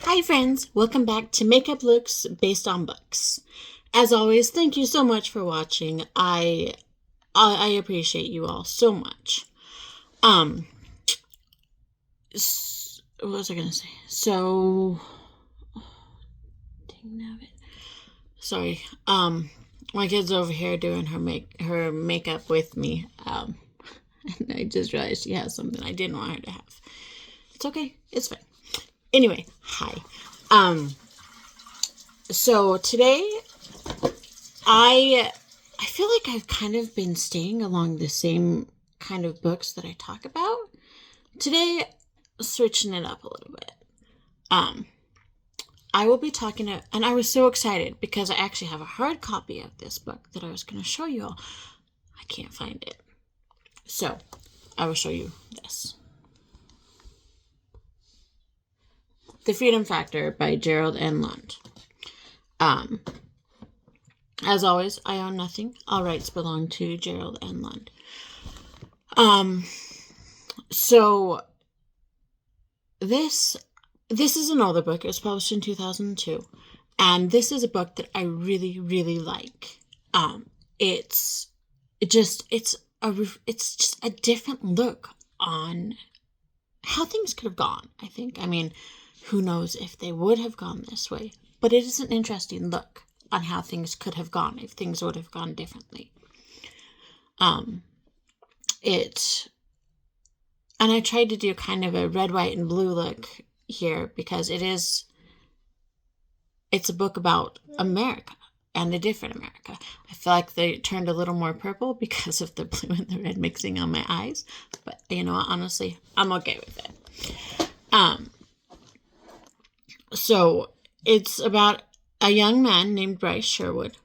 Hi friends, welcome back to Makeup Looks Based on Books. As always, thank you so much for watching. I appreciate you all so much. What was I gonna say? Sorry. My kid's over here doing her makeup with me. And I just realized she has something I didn't want her to have. It's okay. It's fine. Anyway, hi. So today I feel like I've kind of been staying along the same kind of books that I talk about. Today, switching it up a little bit. I will be talking to, and I was so excited because I actually have a hard copy of this book that I was going to show you all. I can't find it. So, I will show you this. The Freedom Factor by Gerald N. Lund. As always, I own nothing. All rights belong to Gerald N. Lund. So this is an older book. It was published in 2002, and this is a book that I really, really like. It's just a different look on how things could have gone. I think. I mean, who knows if they would have gone this way, but it is an interesting look on how things could have gone if things would have gone differently. And I tried to do kind of a red, white, and blue look here because it's a book about America and a different America. I feel like they turned a little more purple because of the blue and the red mixing on my eyes, but you know what, honestly, I'm okay with it. So it's about a young man named Bryce Sherwood.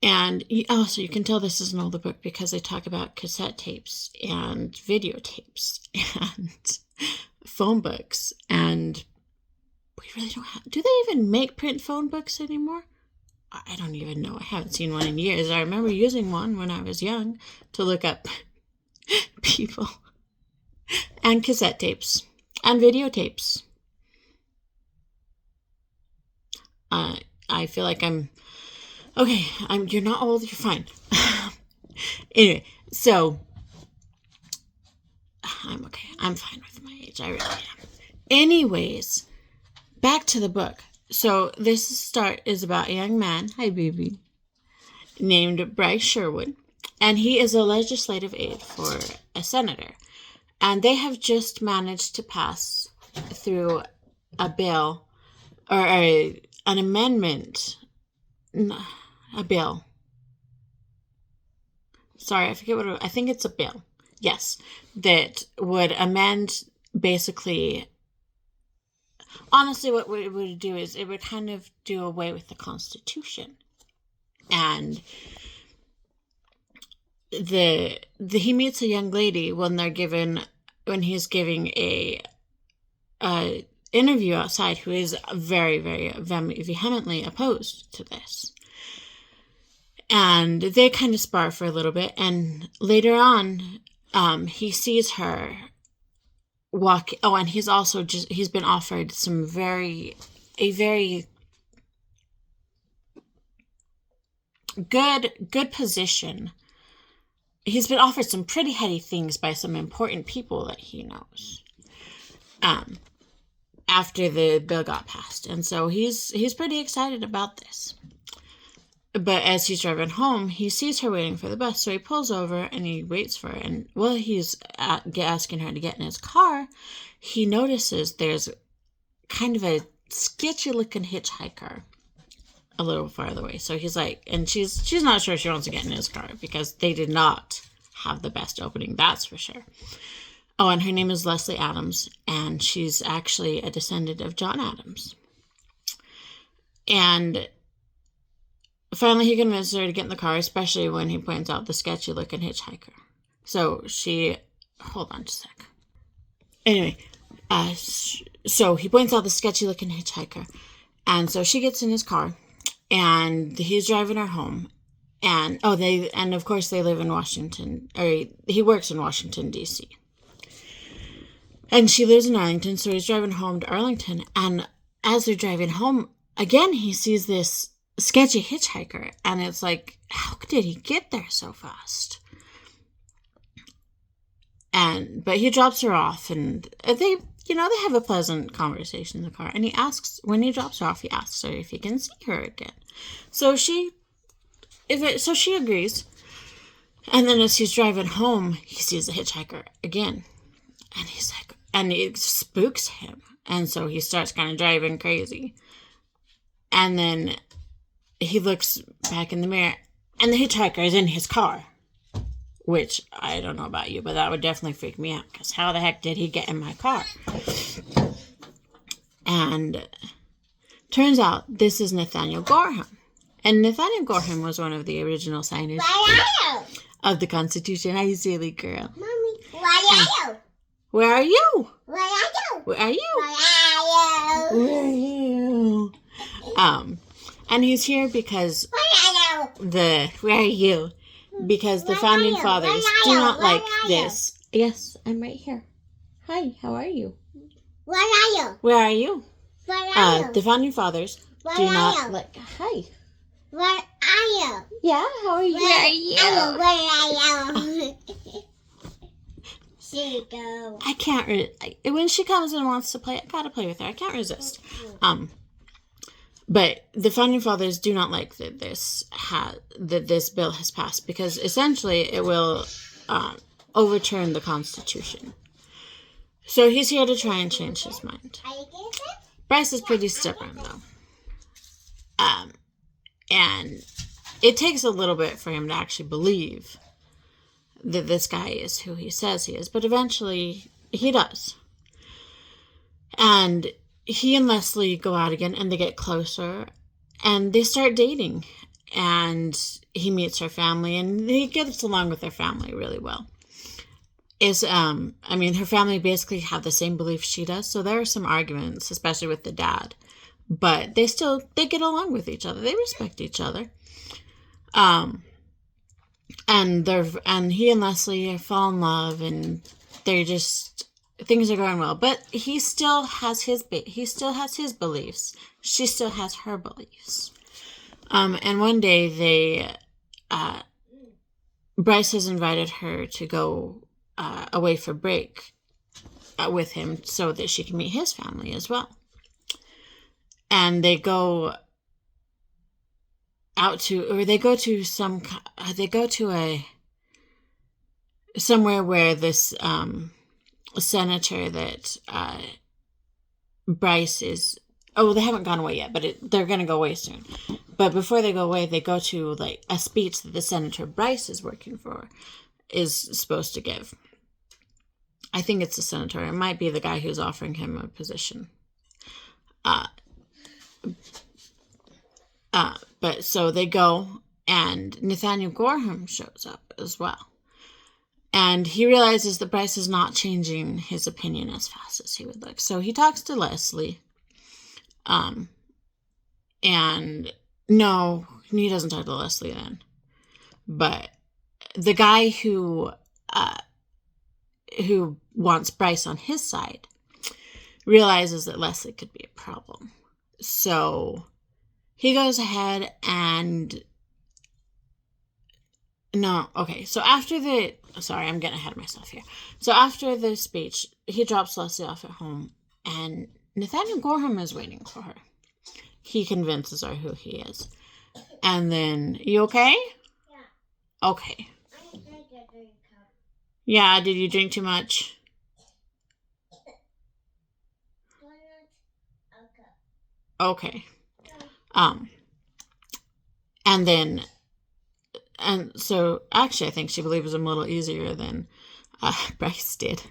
And so you can tell this is an older book because they talk about cassette tapes and videotapes and phone books. And we really don't have... Do they even make print phone books anymore? I don't even know. I haven't seen one in years. I remember using one when I was young to look up people. And cassette tapes. And videotapes. I feel like I'm... Okay, you're not old, you're fine. Anyway, so... I'm okay. I'm fine with my age. I really am. Anyways, back to the book. So this start is about a young man, hi baby, named Bryce Sherwood. And he is a legislative aide for a senator. And they have just managed to pass through a bill, or an amendment, a bill. Sorry, I forget what I think it's a bill. Yes, that would amend basically. Honestly, what it would do is it would kind of do away with the Constitution, and he meets a young lady when he's giving a interview outside who is very, very vehemently opposed to this. And they kind of spar for a little bit, and later on, he sees her walk. Oh, and he's been offered a very good position. He's been offered some pretty heady things by some important people that he knows. After the bill got passed. And so he's pretty excited about this. But as he's driving home, he sees her waiting for the bus. So he pulls over and he waits for her. And while he's asking her to get in his car, he notices there's kind of a sketchy looking hitchhiker a little farther away. So he's like, and she's not sure she wants to get in his car because they did not have the best opening, that's for sure. Oh, and her name is Leslie Adams, and she's actually a descendant of John Adams. And finally he convinces her to get in the car, especially when he points out the sketchy-looking hitchhiker. So hold on just a sec. Anyway, so he points out the sketchy-looking hitchhiker, and so she gets in his car, and he's driving her home. And of course they live in Washington, or he works in Washington, D.C. And she lives in Arlington, so he's driving home to Arlington, and as they're driving home, again, he sees this sketchy hitchhiker. And it's like, how did he get there so fast? But he drops her off, and they have a pleasant conversation in the car. And when he drops her off, he asks her if he can see her again. So she agrees. And then as he's driving home, he sees the hitchhiker again. And he's like, and it spooks him. And so he starts kind of driving crazy. And then he looks back in the mirror, and the hitchhiker is in his car. Which, I don't know about you, but that would definitely freak me out. Because how the heck did he get in my car? And turns out this is Nathaniel Gorham. And Nathaniel Gorham was one of the original signers of the Constitution. Hi, silly girl. Mommy, where are you? Where are you? Where are you? Where are you? Where are you? And he's here because where are you? Because the founding fathers do not like this. Yes, I'm right here. Hi, how are you? Where are you? Where are you? Where are you? The founding fathers do not like. Hi. Where are you? Yeah, how are you? Where are you? Where are you? Here you go. I can't. When she comes and wants to play, I gotta play with her. I can't resist. But the founding fathers do not like that this bill has passed, because essentially it will overturn the Constitution. So he's here to try and change his mind. Bryce is pretty stubborn, though. And it takes a little bit for him to actually believe that this guy is who he says he is, but eventually he does. And he and Leslie go out again, and they get closer, and they start dating. And he meets her family, and he gets along with their family really well. Her family basically have the same beliefs she does, so there are some arguments, especially with the dad. But they get along with each other. They respect each other. And he and Leslie fall in love, and they're just, things are going well. But he still has his beliefs. She still has her beliefs. And one day Bryce has invited her to go away for break with him so that she can meet his family as well. And they go somewhere where this senator that Bryce is. Oh, they haven't gone away yet, but they're going to go away soon. But before they go away, they go to like a speech that the senator Bryce is working for is supposed to give. I think it's the senator. It might be the guy who's offering him a position. But so they go, and Nathaniel Gorham shows up as well. And he realizes that Bryce is not changing his opinion as fast as he would like. So he talks to Leslie. And no, he doesn't talk to Leslie then. But the guy who wants Bryce on his side realizes that Leslie could be a problem. So he goes ahead and... No, okay. So after sorry, I'm getting ahead of myself here. So after the speech, he drops Leslie off at home, and Nathaniel Gorham is waiting for her. He convinces her who he is. And then, you okay? Yeah. Okay. I drank a drink cup. Yeah, did you drink too much? Okay. And so actually I think she believes him a little easier than Bryce did.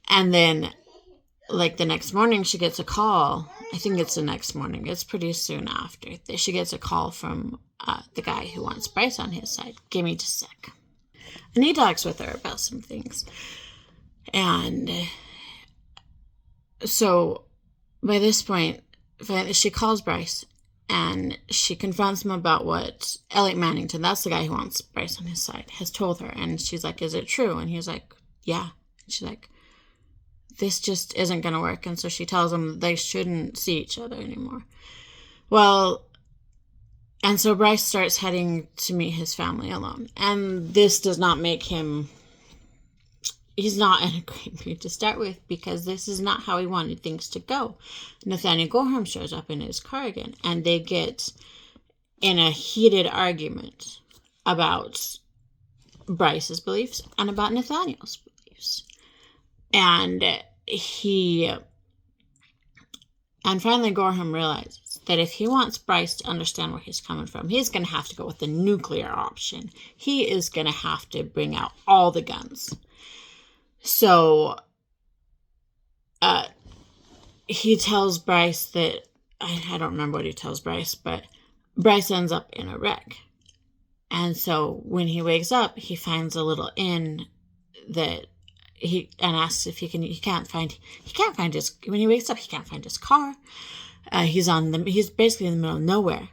And then like the next morning she gets a call. I think it's the next morning. It's pretty soon after. She gets a call from the guy who wants Bryce on his side. Give me just a sec. And he talks with her about some things. And so by this point, she calls Bryce and she confronts him about what Elliot Mannington, that's the guy who wants Bryce on his side, has told her. And she's like, is it true? And he's like, yeah. And she's like, this just isn't going to work. And so she tells him that they shouldn't see each other anymore. Well, and so Bryce starts heading to meet his family alone. And this does not make him... He's not in a great mood to start with, because this is not how he wanted things to go. Nathaniel Gorham shows up in his car again, and they get in a heated argument about Bryce's beliefs and about Nathaniel's beliefs. And finally Gorham realizes that if he wants Bryce to understand where he's coming from, he's going to have to go with the nuclear option. He is going to have to bring out all the guns. So he tells Bryce that, I don't remember what he tells Bryce, but Bryce ends up in a wreck. And so when he wakes up, he finds a little inn and asks if when he wakes up, he can't find his car. He's basically in the middle of nowhere,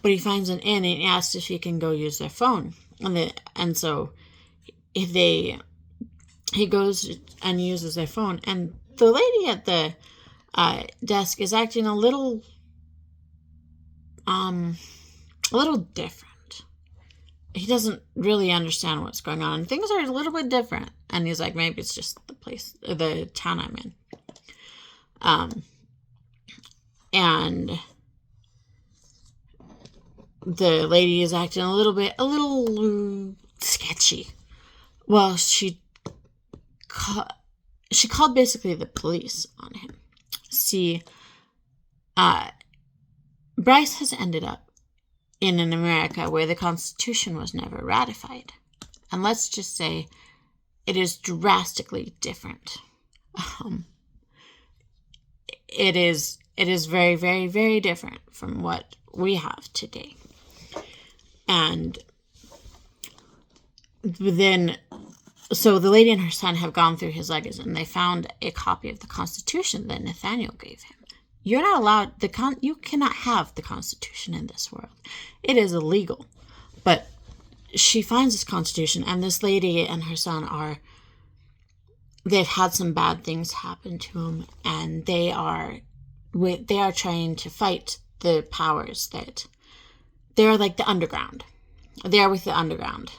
but he finds an inn and he asks if he can go use their phone. And so he goes and uses their phone, and the lady at the desk is acting a little different. He doesn't really understand what's going on. Things are a little bit different. And he's like, maybe it's just the town I'm in. And the lady is acting a little sketchy. Well, she called basically the police on him. See, Bryce has ended up in an America where the Constitution was never ratified. And let's just say it is drastically different. It is very, very, very different from what we have today. And then, so the lady and her son have gone through his luggage, and they found a copy of the Constitution that Nathaniel gave him. You're not allowed, you cannot have the Constitution in this world. It is illegal. But she finds this Constitution, and this lady and her son they've had some bad things happen to them, and they are trying to fight the powers that, they're like the underground. They are with the underground.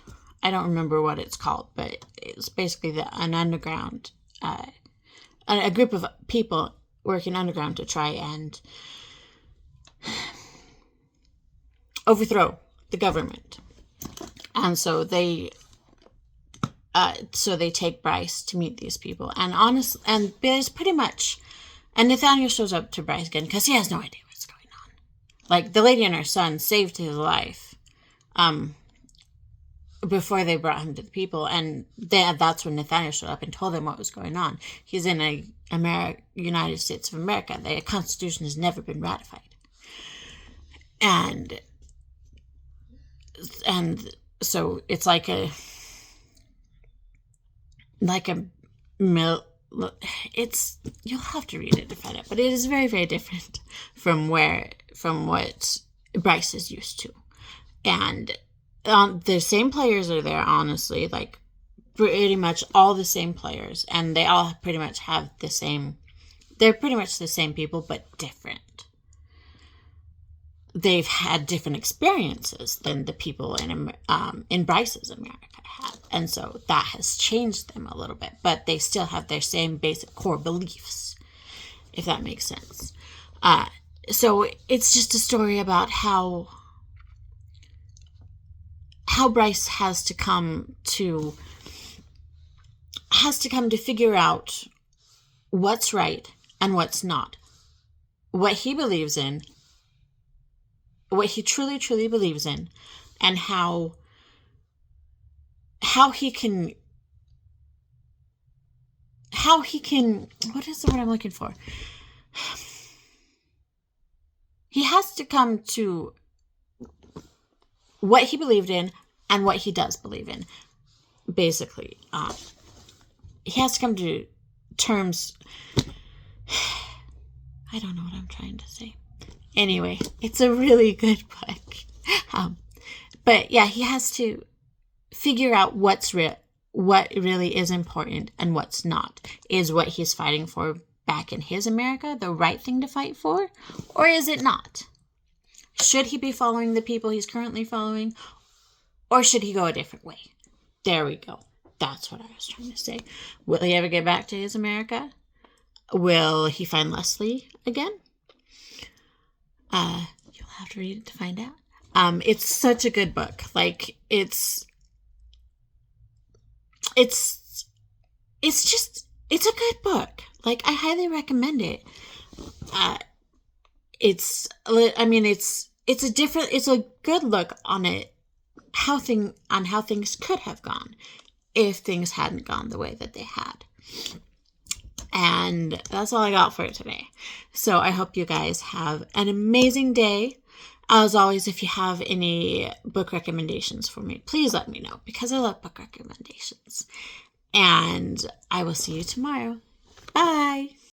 I don't remember what it's called, but it's basically an underground, a group of people working underground to try and overthrow the government. And so they take Bryce to meet these people. And there's pretty much, and Nathaniel shows up to Bryce again because he has no idea what's going on. Like, the lady and her son saved his life before they brought him to the people, and that's when Nathaniel showed up and told him what was going on. He's in United States of America. The Constitution has never been ratified, and so it's you'll have to read it to find it, but it is very, very different from what Bryce is used to. And the same players are there, honestly, like pretty much all the same players, and they all pretty much have they're pretty much the same people, but different. They've had different experiences than the people in Bryce's America had, and so that has changed them a little bit, but they still have their same basic core beliefs, if that makes sense. So it's just a story about how Bryce has to come to figure out what's right and what's not, what he believes in, what he truly, truly believes in, and how he can, what is the word I'm looking for? He has to come to what he believed in and what he does believe in, basically. He has to come to terms. I don't know what I'm trying to say. Anyway, it's a really good book. But yeah, he has to figure out what's real, what really is important and what's not. Is what he's fighting for back in his America the right thing to fight for, or is it not? Should he be following the people he's currently following, or should he go a different way? There we go. That's what I was trying to say. Will he ever get back to his America? Will he find Leslie again? You'll have to read it to find out. It's such a good book. Like, it's a good book. Like, I highly recommend it. It's a good look on it, how things could have gone if things hadn't gone the way that they had. And that's all I got for today. So I hope you guys have an amazing day. As always, if you have any book recommendations for me, please let me know, because I love book recommendations. And I will see you tomorrow. Bye.